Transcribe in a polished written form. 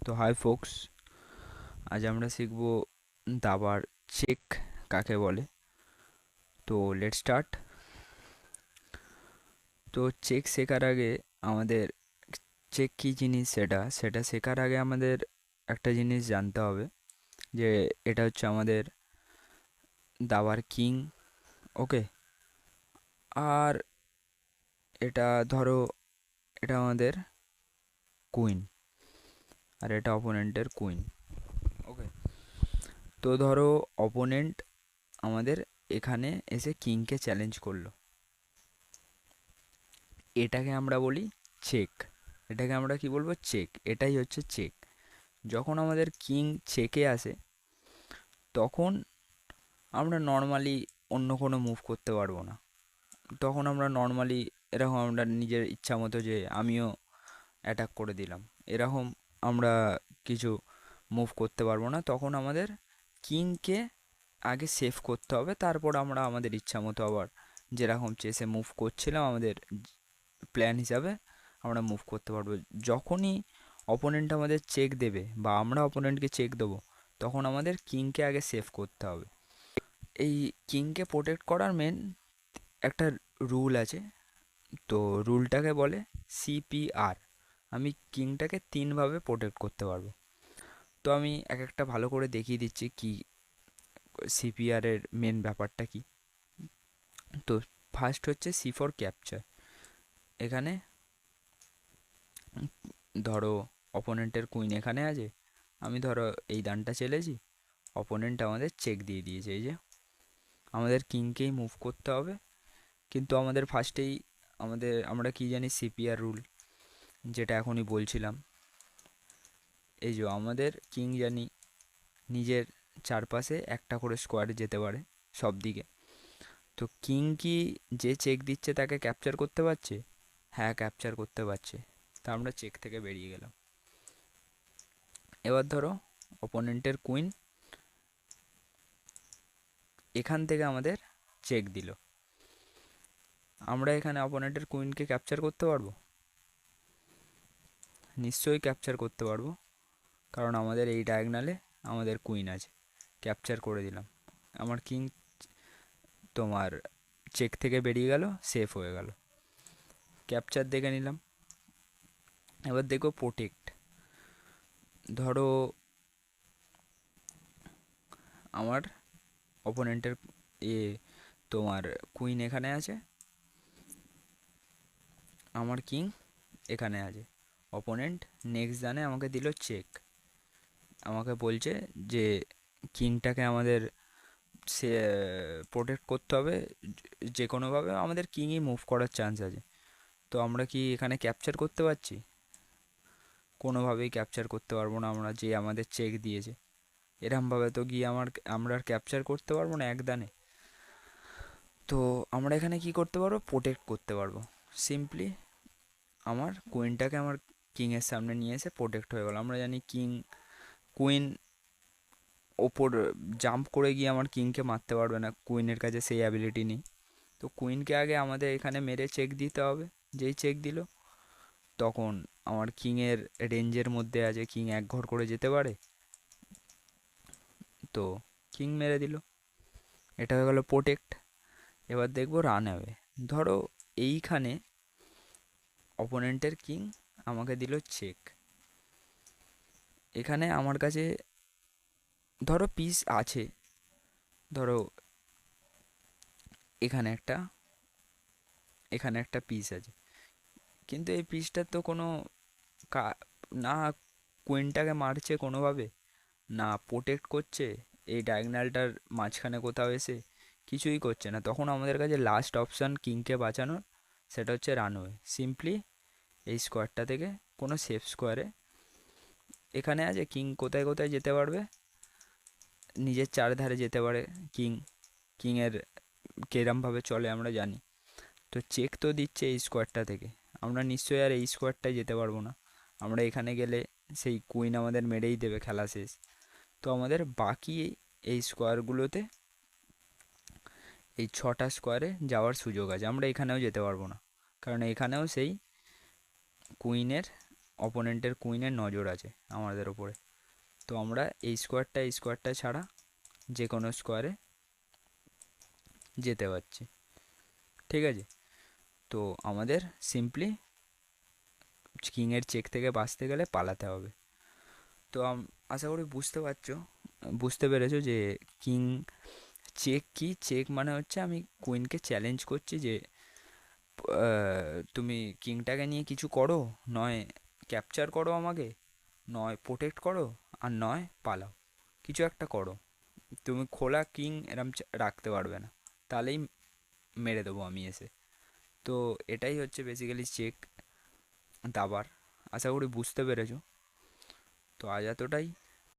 তো high folks, আজ আমরা শিখব দাবার চেক কাকে বলে। তো লেট স্টার্ট। তো চেক শেখার আগে আমাদের চেক কী জিনিস সেটা সেটা শেখার আগে আমাদের একটা জিনিস জানতে হবে, যে এটা হচ্ছে আমাদের দাবার কিং। ওকে, আর এটা ধরো, এটা আমাদের কুইন, আর এটা অপোনেন্টের কুইন। ওকে, তো ধরো অপোনেন্ট আমাদের এখানে এসে কিংকে চ্যালেঞ্জ করলো, এটাকে আমরা বলি চেক। এটাকে আমরা কি বলবো? চেক। এটাই হচ্ছে চেক। যখন আমাদের কিং চেকে আসে, তখন আমরা নর্মালি অন্য কোনো মুভ করতে পারবো না। তখন আমরা নর্মালি এরকম আমরা নিজের ইচ্ছা মতো যে আমিও অ্যাটাক করে দিলাম, এরকম আমরা কিছু মুভ করতে পারবো না। তখন আমাদের কিংকে আগে সেভ করতে হবে, তারপর আমরা আমাদের ইচ্ছা মতো আবার যেরকম চেসে মুভ করছিলাম আমাদের প্ল্যান হিসাবে আমরা মুভ করতে পারবো। যখনই অপোনেন্ট আমাদের চেক দেবে বা আমরা অপোনেন্টকে চেক দেবো, তখন আমাদের কিংকে আগে সেভ করতে হবে। এই কিংকে প্রোটেক্ট করার মেন একটা রুল আছে। তো রুলটাকে বলে সিপিআর। আমি কিংটাকে তিনভাবে প্রোটেক্ট করতে পারবো। তো আমি এক একটা ভালো করে দেখিয়ে দিচ্ছি কি সিপিআরের মেন ব্যাপারটা কি। তো ফার্স্ট হচ্ছে সি ফর ক্যাপচার। এখানে ধরো অপোনেন্টের কুইন এখানে আছে, আমি ধরো এই দানটা চেলেছি, অপোনেন্ট আমাদের চেক দিয়ে দিয়েছে। এই যে আমাদের কিংকেই মুভ করতে হবে, কিন্তু আমাদের ফার্স্টেই আমরা কি জানি সিপিআর রুল, যেটা এখনই বলছিলাম। এই যে আমাদের কিং জানি নিজের চারপাশে একটা করে স্কোয়ারে যেতে পারে সব দিকে। তো কিং কি যে চেক দিচ্ছে তাকে ক্যাপচার করতে পারছে? হ্যাঁ, ক্যাপচার করতে পারছে। তা আমরা চেক থেকে বেরিয়ে গেলাম। এবার ধরো অপোনেন্টের কুইন এখান থেকে আমাদের চেক দিল, আমরা এখানে অপোনেন্টের কুইনকে ক্যাপচার করতে পারবো? নিশ্চয়ই ক্যাপচার করতে পারবো, কারণ আমাদের এই ডায়াগনালে আমাদের কুইন আছে। ক্যাপচার করে দিলাম, আমার কিং তোমার চেক থেকে বেরিয়ে গেল, সেফ হয়ে গেল। ক্যাপচার দেখে নিলাম। এবার দেখো প্রোটেক্ট। ধরো আমার অপোনেন্টের এ তোমার কুইন এখানে আছে, আমার কিং এখানে আছে। অপোনেন্ট নেক্সট দানে আমাকে দিল চেক, আমাকে বলছে যে কিংটাকে আমাদের সে প্রোটেক্ট করতে হবে যে কোনোভাবে, আমাদের কিংই মুভ করার চান্স আছে। তো আমরা কি এখানে ক্যাপচার করতে পারছি? কোনোভাবেই ক্যাপচার করতে পারবো না, আমরা যে আমাদের চেক দিয়েছে। এরমভাবে তো গিয়ে আমরা আর ক্যাপচার করতে পারবো না একদানে। তো আমরা এখানে কি করতে পারবো? প্রোটেক্ট করতে পারবো। সিম্পলি আমার কুইনটাকে আমার কিংয়ের সামনে নিয়ে এসে প্রোটেক্ট হয়ে গেল। আমরা জানি কুইন ওপর জাম্প করে গিয়ে আমার কিংকে মারতে পারবে না, কুইনের কাছে সেই অ্যাবিলিটি নেই। তো কুইনকে আগে আমাদের এখানে মেরে চেক দিতে হবে। যেই চেক দিল, তখন আমার কিংয়ের রেঞ্জের মধ্যে আছে, কিং এক ঘর করে যেতে পারে। তো কিং মেরে দিল, এটা হয়ে গেল প্রোটেক্ট। এবার দেখবো রান অ্যাওয়ে। ধরো এইখানে অপোনেন্টের কিং আমাকে দিল চেক, এখানে আমার কাছে ধরো পিস আছে, ধরো এখানে একটা এখানে একটা পিস আছে, কিন্তু এই পিসটার তো কোনো না কুইনটাকে মারছে কোনোভাবে, না প্রোটেক্ট করছে এই ডায়াগনালটার মাঝখানে কোথাও এসে, কিছুই করছে না। তখন আমাদের কাছে লাস্ট অপশান কিংকে বাঁচানোর, সেটা হচ্ছে রানওয়ে। সিম্পলি এই স্কোয়ারটা থেকে কোনো সেফ স্কোয়ারে, এখানে আছে কিং কোথায় কোথায় যেতে পারবে, নিজের চারধারে যেতে পারে কিং। কিংয়ের কেরমভাবে চলে আমরা জানি। তো চেক তো দিচ্ছে এই স্কোয়ারটা থেকে, আমরা নিশ্চয়ই আর এই স্কোয়ারটায় যেতে পারবো না। আমরা এখানে গেলে সেই কুইন আমাদের মেরেই দেবে, খেলা শেষ। তো আমাদের বাকি এই স্কোয়ারগুলোতে, এই ছটা স্কোয়ারে যাওয়ার সুযোগ আছে। আমরা এখানেও যেতে পারবো না, কারণ এখানেও সেই কুইনের অপোনেন্টের কুইনের নজর আছে আমাদের ওপরে। তো আমরা এই স্কোয়ারটা ছাড়া যে কোনো স্কোয়ারে যেতে পারছি। ঠিক আছে, তো আমাদের সিম্পলি কিংয়ের চেক থেকে বাঁচতে গেলে পালাতে হবে। তো আশা করি বুঝতে পেরেছো যে কিং চেক কি। চেক মানে হচ্ছে আমি কুইনকে চ্যালেঞ্জ করছি যে তুমি কিংটাকে নিয়ে কিছু করো, নয় ক্যাপচার করো আমাকে, নয় প্রোটেক্ট করো, আর নয় পালাও, কিছু একটা করো। তুমি খোলা কিং এরম রাখতে পারবে না, তাহলেই মেরে দেবো আমি এসে। তো এটাই হচ্ছে বেসিক্যালি চেক দাবার। আশা করি বুঝতে পেরেছো। তো আজ এতটাই।